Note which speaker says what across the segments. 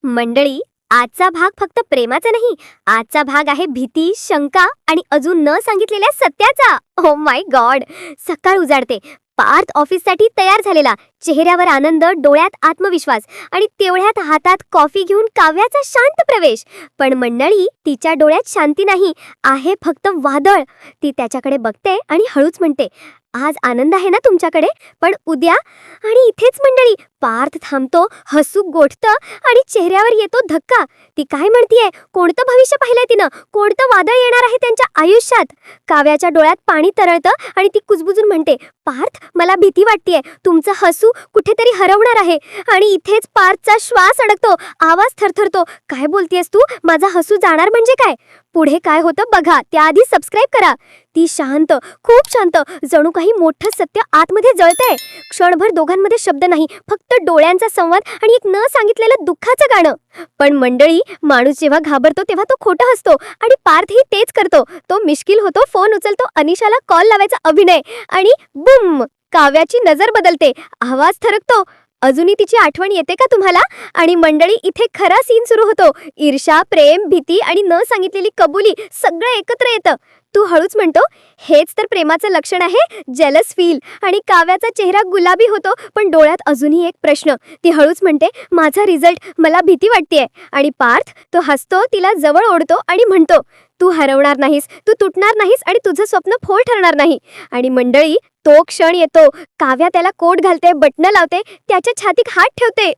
Speaker 1: मंडळी, आजचा भाग फक्त प्रेमाचा नाही, आजचा भाग आहे भीती, शंका आणि अजून न सांगितलेल्या सत्याचा. Oh my God. सकाळ उजाडते. पार्थ ऑफिससाठी तयार झालेला, चेहऱ्यावर आनंद, डोळ्यात आत्मविश्वास आणि तेवढ्यात हातात कॉफी घेऊन काव्याचा शांत प्रवेश. पण मंडळी, तिच्या डोळ्यात शांती नाही, आहे फक्त वादळ. ती त्याच्याकडे बघते आणि हळूच म्हणते, आज आनंद आहे ना तुमच्याकडे, पण उद्या? आणि इथेच मंडळी, पार्थ थांबतो, हसू गोठतं आणि चेहऱ्यावर येतो धक्का. ती काय म्हणतीये? कोणतं भविष्य पाहिलंय तिनं? कोणतं वादळ येणार आहे त्यांच्या आयुष्यात? काव्याच्या डोळ्यात पाणी तरळतं आणि ती कुजबुजून म्हणते, पार्थ, मला भीती वाटतेय, तुमचं हसू कुठेतरी हरवणार आहे. आणि इथेच पार्थचा श्वास अडकतो, आवाज थरथरतो. काय बोलतेस तू? माझा हसू जाणार म्हणजे काय? पुढे काय होतं बघा, त्याआधी सबस्क्राईब करा. ती शांत, खूप शांत, जणू काही मोठं सत्य आतमध्ये जळतंय. क्षणभर दोघांमध्ये शब्द नाही, फक्त डोळ्यांचा संवाद आणि एक न सांगितलेलं दुःखाचं गाणं. पण मंडळी, माणूस जेव्हा घाबरतो तेव्हा तो खोटं हसतो आणि पार्थही तेच करतो. तो मिश्किल होतो, फोन उचलतो, अनिशाला कॉल लावायचा अभिनय आणि बुम, काव्याची नजर बदलते, आवाज थरकतो. अजूनही तिची आठवण येते का तुम्हाला? आणि मंडळी, इथे खरा सीन सुरू होतो. ईर्ष्या, प्रेम, भीती आणि न सांगितलेली कबुली सगळं एकत्र येतं. तू हळूच म्हणतो, हेच तर प्रेमाचं लक्षण आहे, जेलस फील. आणि काव्याचा चेहरा गुलाबी होतो, पण डोळ्यात अजूनही एक प्रश्न. ती हळूच म्हणते, माझा रिझल्ट, मला भीती वाटतेय. आणि पार्थ, तो हसतो, तिला जवळ ओढतो आणि म्हणतो, तू हरवणार नाहीस, तू तुटणार नाहीस आणि तुझं स्वप्न फोल ठरणार नाही. आणि मंडळी, तो क्षण येतो. काव्या त्याला कोट घालते, बटणं लावते, त्याच्या छातीत हात ठेवते.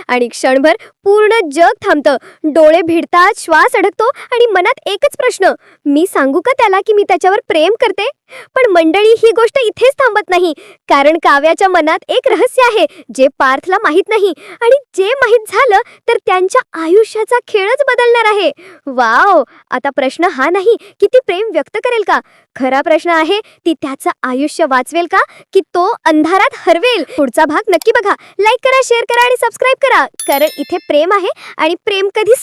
Speaker 1: आणि क्षणभर पूर्ण जग थांबतं. डोळे भिडतात, श्वास अडकतो आणि मनात एकच प्रश्न, मी सांगू का त्याला की मी त्याच्यावर प्रेम करते? पण मंडळी, ही गोष्ट इथेच थांबत नाही, कारण काव्याच्या मनात एक रहस्य आहे, जे पार्थला माहीत नाही. आणि जे माहीत झालं तर त्यांच्या आयुष्याचा खेळच बदलणार आहे. वाव. आता प्रश्न हा नाही की ती प्रेम व्यक्त करेल का, खरा प्रश्न आहे, ती त्याचं आयुष्य वाचवेल का, की तो अंधारात हरवेल? पुढचा भाग नक्की बघा. लाईक करा, शेअर करा आणि सबस्क्राईब करा, कारण इथे प्रेम आहे आणि प्रेम कधी